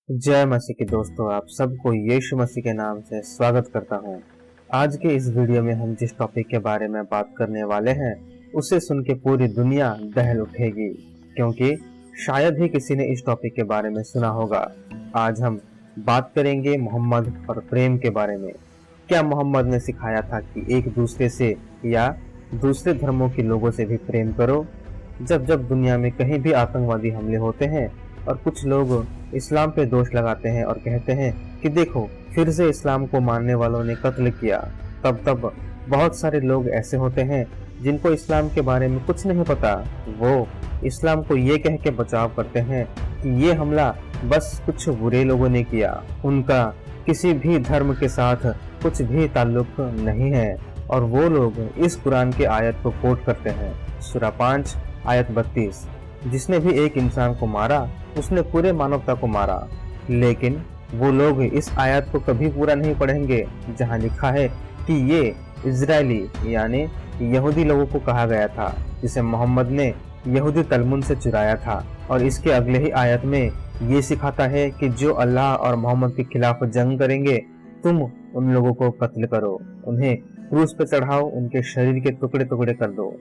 जय मसीह के दोस्तों, आप सबको यीशु मसीह के नाम से स्वागत करता हूं। आज के इस वीडियो में हम जिस टॉपिक के बारे में बात करने वाले हैं उसे सुन के पूरी दुनिया दहल उठेगी, क्योंकि शायद ही किसी ने इस टॉपिक के बारे में सुना होगा। आज हम बात करेंगे मोहम्मद और प्रेम के बारे में। क्या मोहम्मद ने सिखाया था कि एक दूसरे से या दूसरे धर्मों के लोगों से भी प्रेम करो? जब दुनिया में कहीं भी आतंकवादी हमले होते हैं और कुछ लोग इस्लाम पे दोष लगाते हैं और कहते हैं कि देखो फिर से इस्लाम को मानने वालों ने कत्ल किया, तब बहुत सारे लोग ऐसे होते हैं जिनको इस्लाम के बारे में कुछ नहीं पता। वो इस्लाम को ये कह के बचाव करते हैं कि ये हमला बस कुछ बुरे लोगों ने किया, उनका किसी भी धर्म के साथ कुछ भी ताल्लुक नहीं है। और वो लोग इस कुरान के आयत को कोट करते हैं, सूरा 5 आयत 32, जिसने भी एक इंसान को मारा उसने पूरे मानवता को मारा। लेकिन वो लोग इस आयत को कभी पूरा नहीं पढ़ेंगे जहां लिखा है कि ये इजरायली यानी यहूदी लोगों को कहा गया था, जिसे मोहम्मद ने यहूदी तलमुद से चुराया था। और इसके अगले ही आयत में ये सिखाता है कि जो अल्लाह और मोहम्मद के खिलाफ जंग करेंगे तुम उन लोगों को कत्ल करो, उन्हें क्रूस पे चढ़ाओ, उनके शरीर के टुकड़े टुकड़े कर दो।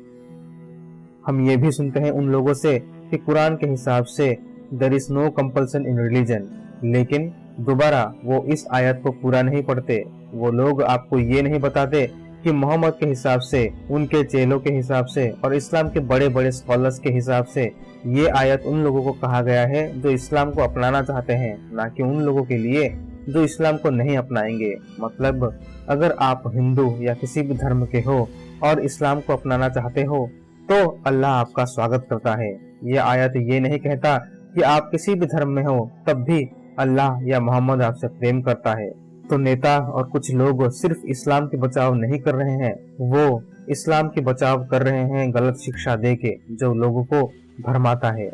हम ये भी सुनते हैं उन लोगों से कि कुरान के हिसाब से there is no compulsion in religion, लेकिन दोबारा वो इस आयत को पूरा नहीं पढ़ते। वो लोग आपको ये नहीं बताते कि मोहम्मद के हिसाब से, उनके चेलों के हिसाब से और इस्लाम के बड़े बड़े स्कॉलर्स के हिसाब से ये आयत उन लोगों को कहा गया है जो इस्लाम को अपनाना चाहते हैं, ना कि उन लोगों के लिए जो इस्लाम को नहीं अपनाएंगे। मतलब अगर आप हिंदू या किसी भी धर्म के हो और इस्लाम को अपनाना चाहते हो तो अल्लाह आपका स्वागत करता है। ये आयत ये नहीं कहता कि आप किसी भी धर्म में हो तब भी अल्लाह या मोहम्मद आपसे प्रेम करता है। तो नेता और कुछ लोग सिर्फ इस्लाम की बचाव नहीं कर रहे हैं, वो इस्लाम की बचाव कर रहे हैं गलत शिक्षा देके, जो लोगों को भरमाता है।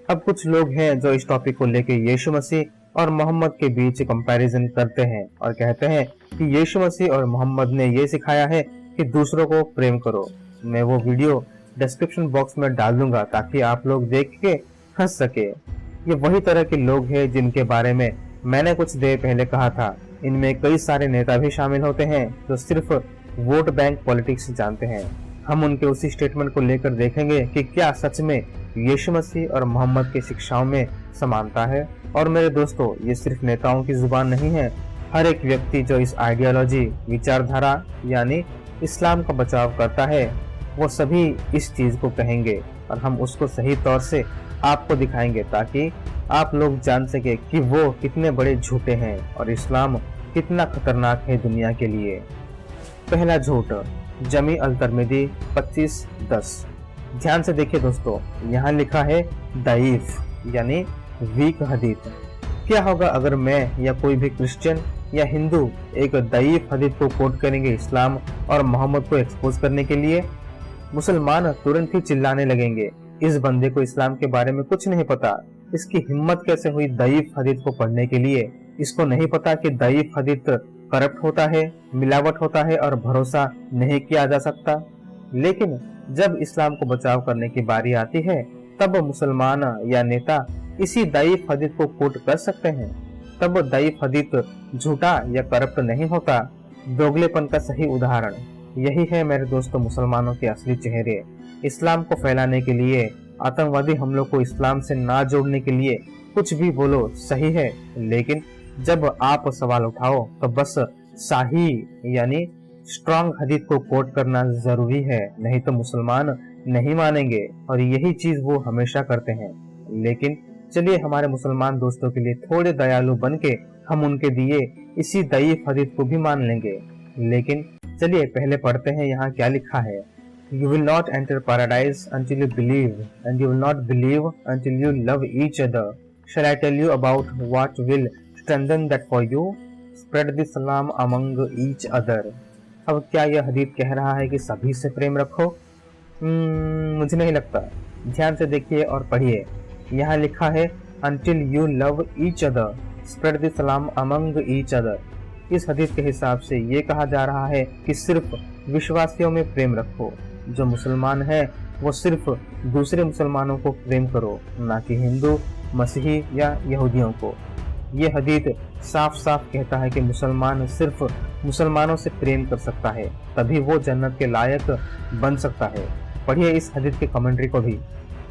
अब कुछ लोग हैं जो इस टॉपिक को लेके यीशु मसीह और मोहम्मद के बीच कंपैरिजन करते हैं और कहते हैं कि यीशु मसीह और मोहम्मद ने ये सिखाया है कि दूसरों को प्रेम करो। मैं वो वीडियो डिस्क्रिप्शन बॉक्स में डाल दूंगा ताकि आप लोग देख के हंस सके। ये वही तरह के लोग हैं जिनके बारे में मैंने कुछ देर पहले कहा था। इनमें कई सारे नेता भी शामिल होते हैं जो सिर्फ वोट बैंक पॉलिटिक्स जानते हैं। हम उनके उसी स्टेटमेंट को लेकर देखेंगे कि क्या सच में यीशु मसीह और मोहम्मद की शिक्षाओं में समानता है। और मेरे दोस्तों, ये सिर्फ नेताओं की जुबान नहीं है। हर एक व्यक्ति जो इस आइडियोलॉजी, विचारधारा यानी इस्लाम का बचाव करता है, वो सभी इस चीज को कहेंगे और हम उसको सही तौर से आपको दिखाएंगे ताकि आप लोग जान सके कि वो कितने बड़े झूठे हैं और इस्लाम कितना खतरनाक है दुनिया के लिए। पहला झूठ, जमी अल-तिर्मिज़ी 25:10। ध्यान से देखिए दोस्तों, यहाँ लिखा है दईफ यानी वीक हदीथ। क्या होगा अगर मैं या कोई भी क्रिश्चियन या हिंदू एक दईफ हदीथ को कोट करेंगे इस्लाम और मोहम्मद को एक्सपोज करने के लिए? मुसलमान तुरंत ही चिल्लाने लगेंगे, इस बंदे को इस्लाम के बारे में कुछ नहीं पता, इसकी हिम्मत कैसे हुई दईफ हदीथ को पढ़ने के लिए? इसको नहीं पता कि दईफ हदीथ करप्ट होता है, मिलावट होता है और भरोसा नहीं किया जा सकता। लेकिन जब इस्लाम को बचाव करने की बारी आती है तब मुसलमान या नेता इसी दईफ हदीथ को कोट कर सकते हैं। तब दईफ हदीथ झूठा या करप्ट नहीं होता। दोगलेपन का सही उदाहरण यही है मेरे दोस्तों, मुसलमानों के असली चेहरे। इस्लाम को फैलाने के लिए, आतंकवादी हमलों को इस्लाम से ना जोड़ने के लिए कुछ भी बोलो सही है, लेकिन जब आप सवाल उठाओ तो बस सही यानी स्ट्रॉन्ग हदीथ को कोट करना जरूरी है, नहीं तो मुसलमान नहीं मानेंगे। और यही चीज वो हमेशा करते हैं। लेकिन चलिए हमारे मुसलमान दोस्तों के लिए थोड़े दयालु बन के हम उनके दिए इसी दईफ हदीथ को भी मान लेंगे। लेकिन चलिए पहले पढ़ते हैं यहाँ क्या लिखा है। You will not enter paradise until you believe, and you will not believe until you love each other. Shall I tell you about what will strengthen that for you? Spread the salam among each other. अब क्या यह हदीथ कह रहा है कि सभी से प्रेम रखो? मुझे नहीं लगता। ध्यान से देखिए और पढ़िए। यहाँ लिखा है until you love each other, spread the salam among each other. इस हदीथ के हिसाब से ये कहा जा रहा है कि सिर्फ विश्वासियों में प्रेम रखो। जो मुसलमान है वो सिर्फ दूसरे मुसलमानों को प्रेम करो, ना कि हिंदू, मसीही या यहूदियों को। ये हदीस साफ साफ कहता है कि मुसलमान सिर्फ मुसलमानों से प्रेम कर सकता है, तभी वो जन्नत के लायक बन सकता है। पढ़िए इस हदीस के कमेंट्री को भी।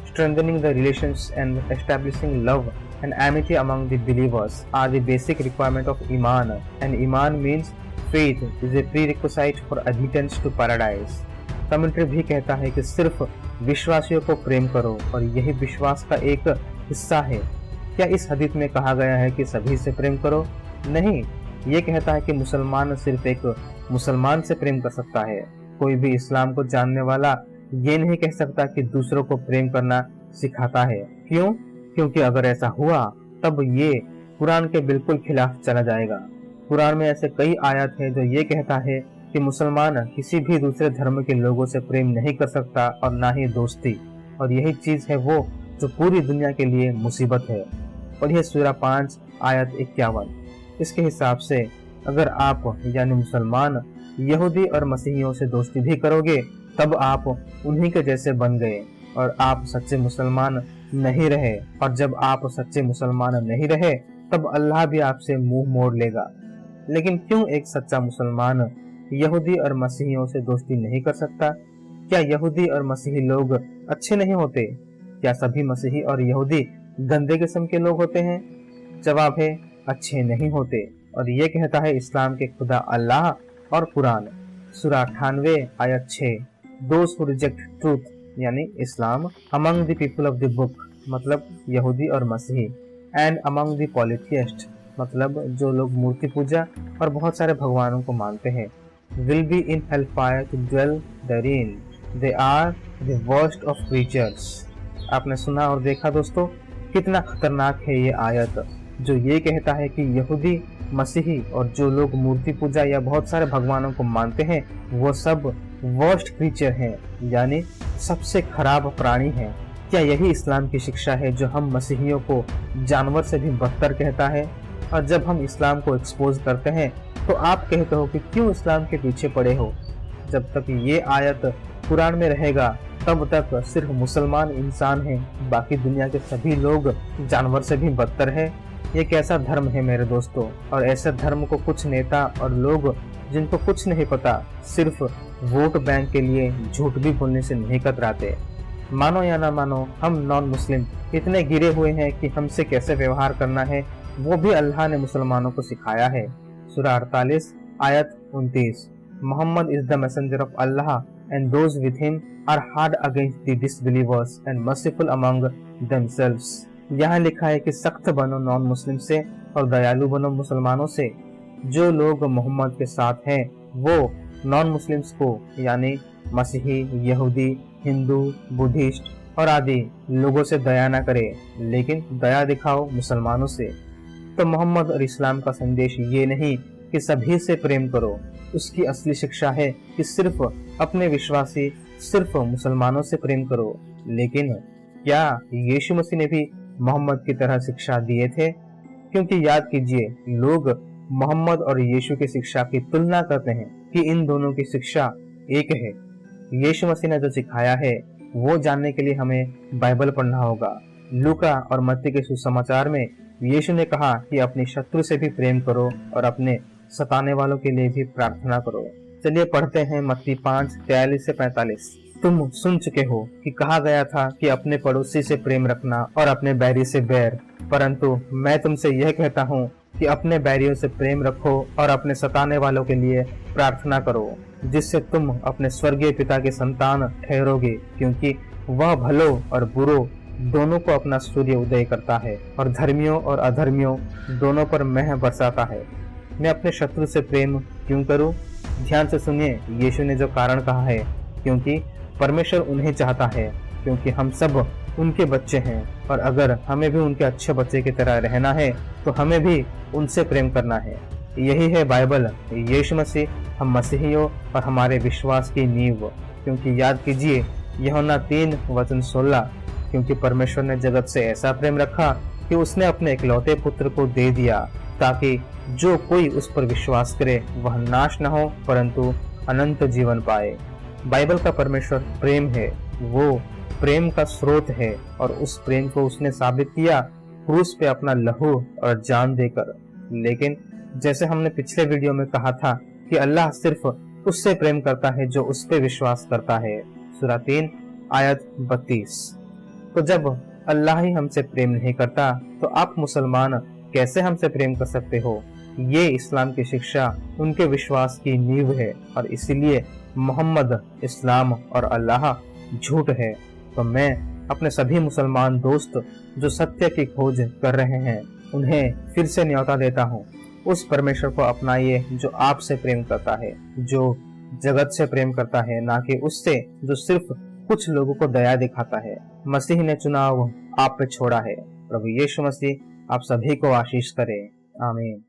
Strengthening the relations and establishing love and amity among the believers are the basic requirement of Iman, and Iman means faith is a prerequisite for admittance to paradise. Commentary भी कहता है कि सिर्फ विश्वासियों को प्रेम करो और यही विश्वास का एक हिस्सा है। क्या इस हदीस में कहा गया है कि सभी से प्रेम करो? नहीं, ये कहता है कि मुसलमान सिर्फ एक मुसलमान से प्रेम कर सकता है। कोई भी इस्लाम को जानने वाला ये नहीं कह सकता कि दूसरों को प्रेम करना सिखाता है। क्यों? क्योंकि अगर ऐसा हुआ तब ये कुरान के बिल्कुल खिलाफ चला जाएगा। कुरान में ऐसे कई आयत है जो ये कहता है कि मुसलमान किसी भी दूसरे धर्म के लोगों से प्रेम नहीं कर सकता और ना ही दोस्ती, और यही चीज है वो जो पूरी दुनिया के लिए मुसीबत है। और यह सूरा 5 आयत 51। इसके हिसाब से अगर आप यानी मुसलमान यहूदी और मसीहियों से दोस्ती भी करोगे तब आप उन्हीं के जैसे बन गए और आप सच्चे मुसलमान नहीं रहे, और जब आप सच्चे मुसलमान नहीं रहे तब अल्लाह भी आपसे मुंह मोड़ लेगा। लेकिन क्यों एक सच्चा मुसलमान यहूदी और मसीहियों से दोस्ती नहीं कर सकता? क्या यहूदी और मसीही लोग अच्छे नहीं होते? क्या सभी मसीही और यहूदी गंदे किस्म के लोग होते हैं? जवाब है, अच्छे नहीं होते। और ये कहता है इस्लाम के खुदा अल्लाह और कुरान, सूरा 98 आयत 6, Those who reject truth यानी इस्लाम among the people of the book मतलब यहूदी और मसीही, and among the polytheists मतलब जो लोग मूर्ति पूजा और बहुत सारे भगवानों को मानते हैं, will be in hellfire to dwell therein. They are the worst of creatures. आपने सुना और देखा दोस्तों, कितना खतरनाक है ये आयत जो ये कहता है कि यहूदी, मसीही और जो लोग मूर्ति पूजा या बहुत सारे भगवानों को मानते हैं वो सब वर्स्ट क्रीचर हैं, यानी सबसे खराब प्राणी हैं। क्या यही इस्लाम की शिक्षा है जो हम मसीहियों को जानवर से भी बदतर कहता है? और जब हम इस्लाम को एक्सपोज करते हैं तो आप कहते हो कि क्यों इस्लाम के पीछे पड़े हो? जब तक ये आयत कुरान में रहेगा तब तक सिर्फ मुसलमान इंसान हैं, बाकी दुनिया के सभी लोग जानवर से भी बदतर है। ये कैसा धर्म है मेरे दोस्तों? और ऐसे धर्म को कुछ नेता और लोग जिनको कुछ नहीं पता सिर्फ वोट बैंक के लिए झूठ भी बोलने से नहीं कतराते। मानो या ना मानो, हम नॉन मुस्लिम इतने गिरे हुए हैं कि हमसे कैसे व्यवहार करना है वो भी अल्लाह ने मुसलमानों को सिखाया है। सूरा 48 आयत 29, Muhammad is the messenger of Allah and those with him are hard against the disbelievers and merciful among themselves. यहाँ लिखा है कि सख्त बनो नॉन मुस्लिम से और दयालु बनो मुसलमानों से। जो लोग मोहम्मद के साथ हैं वो नॉन मुस्लिम्स को यानी मसीही, यहूदी, हिंदू, बुद्धिस्ट और आदि लोगों से दया न करे, लेकिन दया दिखाओ मुसलमानों से। तो मोहम्मद और इस्लाम का संदेश ये नहीं कि सभी से प्रेम करो, उसकी असली शिक्षा है कि सिर्फ अपने विश्वासी, सिर्फ मुसलमानों से प्रेम करो। लेकिन क्या यीशु मसीह ने भी मोहम्मद की तरह शिक्षा दिए थे? क्योंकि याद कीजिए, लोग मोहम्मद और यीशु की शिक्षा की तुलना करते हैं कि इन दोनों की शिक्षा एक है। यीशु मसीह ने जो सिखाया है वो जानने के लिए हमें बाइबल पढ़ना होगा। लूका और मत्ती के सुसमाचार में यीशु ने कहा कि अपने शत्रु से भी प्रेम करो और अपने सताने वालों के लिए भी प्रार्थना करो। चलिए पढ़ते हैं मत्ती 5:43 से 45। तुम सुन चुके हो कि कहा गया था कि अपने पड़ोसी से प्रेम रखना और अपने बैरी से बैर, परंतु मैं तुमसे यह कहता हूँ कि अपने बैरियों से प्रेम रखो और अपने सताने वालों के लिए प्रार्थना करो, जिससे तुम अपने स्वर्गीय पिता के संतान ठहरोगे, क्योंकि वह भलों और बुरों दोनों को अपना सूर्य उदय करता है और धर्मियों और अधर्मियों दोनों पर मेह बरसाता है। मैं अपने शत्रु से प्रेम क्यों करूं? ध्यान से सुनिए, यीशु ने जो कारण कहा है, क्योंकि परमेश्वर उन्हें चाहता है, क्योंकि हम सब उनके बच्चे हैं, और अगर हमें भी उनके अच्छे बच्चे की तरह रहना है तो हमें भी उनसे प्रेम करना है। यही है बाइबल, यीशु मसीह हम मसीहियों और हमारे विश्वास की नींव। क्योंकि याद कीजिए यूहन्ना 3:16, क्योंकि परमेश्वर ने जगत से ऐसा प्रेम रखा कि उसने अपने इकलौते पुत्र को दे दिया, ताकि जो कोई उस पर विश्वास करे वह नाश न हो परंतु अनंत जीवन पाए। बाइबल का परमेश्वर प्रेम है, वो प्रेम का स्रोत है और उस प्रेम को उसने साबित किया क्रूस पे अपना लहू और जान देकर। लेकिन जैसे हमने पिछले वीडियो में कहा था कि अल्लाह सिर्फ उससे प्रेम करता है जो उस पे विश्वास करता है। सूरा 3 आयत 32। तो जब अल्लाह ही हमसे प्रेम नहीं करता तो आप मुसलमान कैसे हमसे प्रेम कर सकते हो? ये इस्लाम की शिक्षा उनके विश्वास की नींव है और इसीलिए मोहम्मद, इस्लाम और अल्लाह झूठ है। तो मैं अपने सभी मुसलमान दोस्त जो सत्य की खोज कर रहे हैं उन्हें फिर से न्योता देता हूँ, उस परमेश्वर को अपनाइए जो आपसे प्रेम करता है, जो जगत से प्रेम करता है, ना कि उससे जो सिर्फ कुछ लोगों को दया दिखाता है। मसीह ने चुनाव आप पे छोड़ा है। प्रभु यीशु मसीह आप सभी को आशीष करे। आमीन।